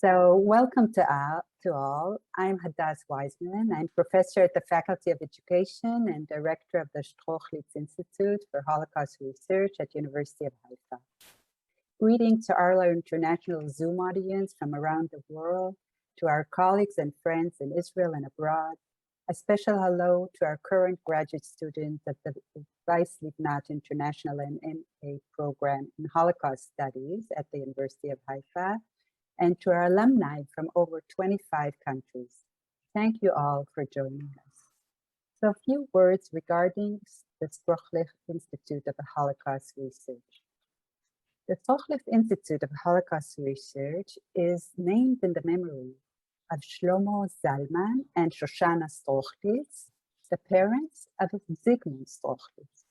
So welcome to all. I'm Hadas Wiseman. I'm professor at the Faculty of Education and director of the Strochlitz Institute for Holocaust Research at University of Haifa. Greetings to our international Zoom audience from around the world, to our colleagues and friends in Israel and abroad. A special hello to our current graduate students of the Wiseman International MA program in Holocaust Studies at the University of Haifa, and to our alumni from over 25 countries. Thank you all for joining us. So a few words regarding the Strochlitz Institute of Holocaust Research. The Strochlitz Institute of Holocaust Research is named in the memory of Shlomo Zalman and Shoshana Strochlitz, the parents of Zygmunt Strochlitz.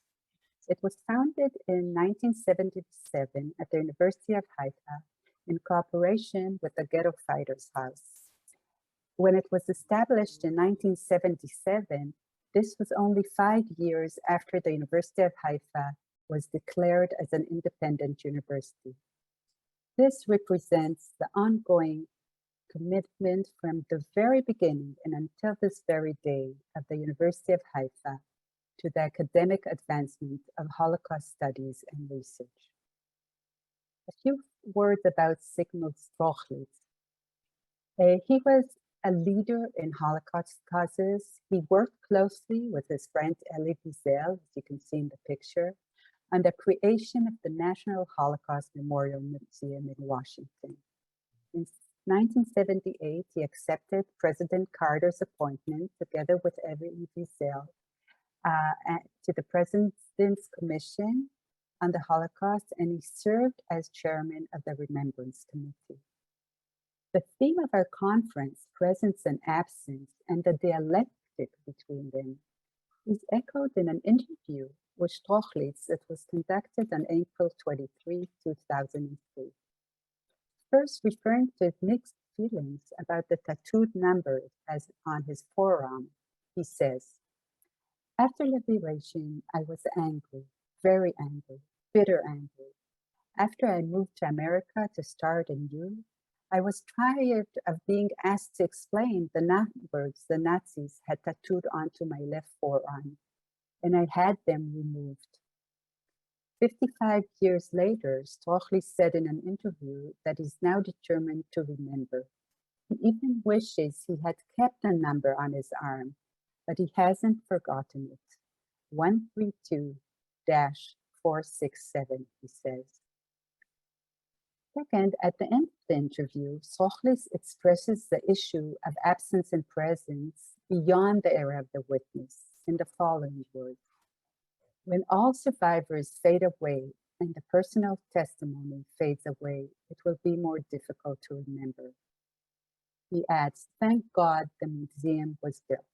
It was founded in 1977 at the University of Haifa in cooperation with the Ghetto Fighters House. When it was established in 1977, this was only 5 years after the University of Haifa was declared as an independent university. This represents the ongoing commitment from the very beginning and until this very day of the University of Haifa to the academic advancement of Holocaust studies and research. A few words about Zygmunt Strochlitz. He was a leader in Holocaust causes. He worked closely with his friend Elie Wiesel, as you can see in the picture, on the creation of the National Holocaust Memorial Museum in Washington. In 1978, he accepted President Carter's appointment, together with Elie Wiesel, to the President's Commission on the Holocaust, and he served as chairman of the Remembrance Committee. The theme of our conference, presence and absence, and the dialectic between them, is echoed in an interview with Strochlitz that was conducted on April 23, 2003. First, referring to his mixed feelings about the tattooed numbers as on his forearm, he says, "After liberation, I was angry, very angry, bitter angry. After I moved to America to start anew, I was tired of being asked to explain the numbers the Nazis had tattooed onto my left forearm, and I had them removed." 55 years later, Strochlitz said in an interview that he's now determined to remember. He even wishes he had kept a number on his arm, but he hasn't forgotten it. 132-467, he says. Second, at the end of the interview, Strochlitz expresses the issue of absence and presence beyond the era of the witness in the following words: "When all survivors fade away and the personal testimony fades away, it will be more difficult to remember." He adds, "Thank God the museum was built."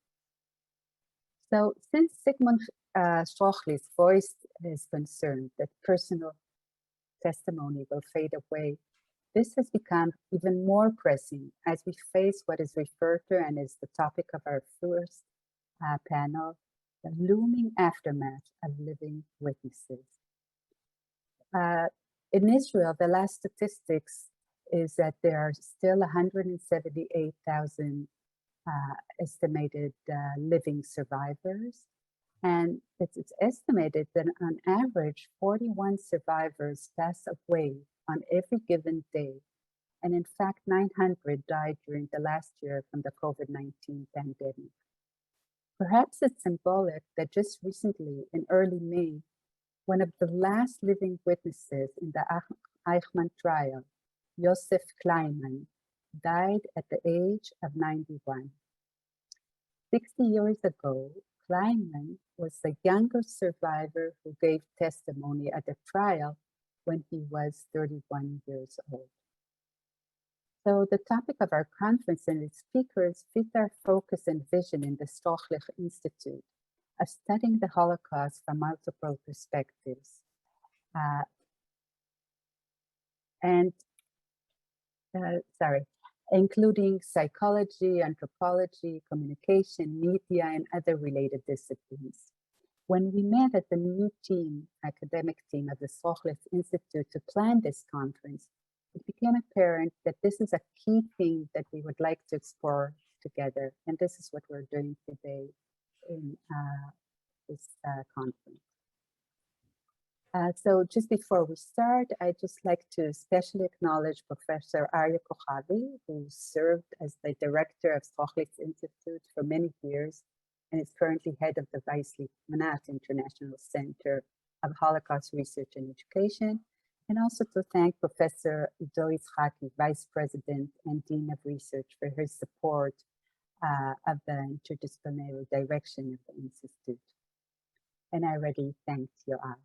So since Zygmunt Strochlitz voiced his concern that personal testimony will fade away, this has become even more pressing as we face what is referred to and is the topic of our first panel, the looming aftermath of living witnesses. In Israel, the last statistics is that there are still 178,000 estimated living survivors. And it's estimated that on average, 41 survivors pass away on every given day. And in fact, 900 died during the last year from the COVID-19 pandemic. Perhaps it's symbolic that just recently, in early May, one of the last living witnesses in the Eichmann trial, Yosef Kleinman, died at the age of 91. 60 years ago, Kleinman was the younger survivor who gave testimony at the trial when he was 31 years old. So the topic of our conference and its speakers fit our focus and vision in the Strochlitz Institute of studying the Holocaust from multiple perspectives. Including psychology, anthropology, communication, media, and other related disciplines. When we met at the new academic team of the Strochlitz Institute to plan this conference, it became apparent that this is a key thing that we would like to explore together. And this is what we're doing today in this conference. So just before we start, I'd just like to especially acknowledge Professor Arya Kochavi, who served as the director of Strochlitz Institute for many years and is currently head of the Wiseman International Center of Holocaust Research and Education, and also to thank Professor Ido Yitzhaki, Vice President and Dean of Research, for his support of the interdisciplinary direction of the Institute. And I already thanked Yoav.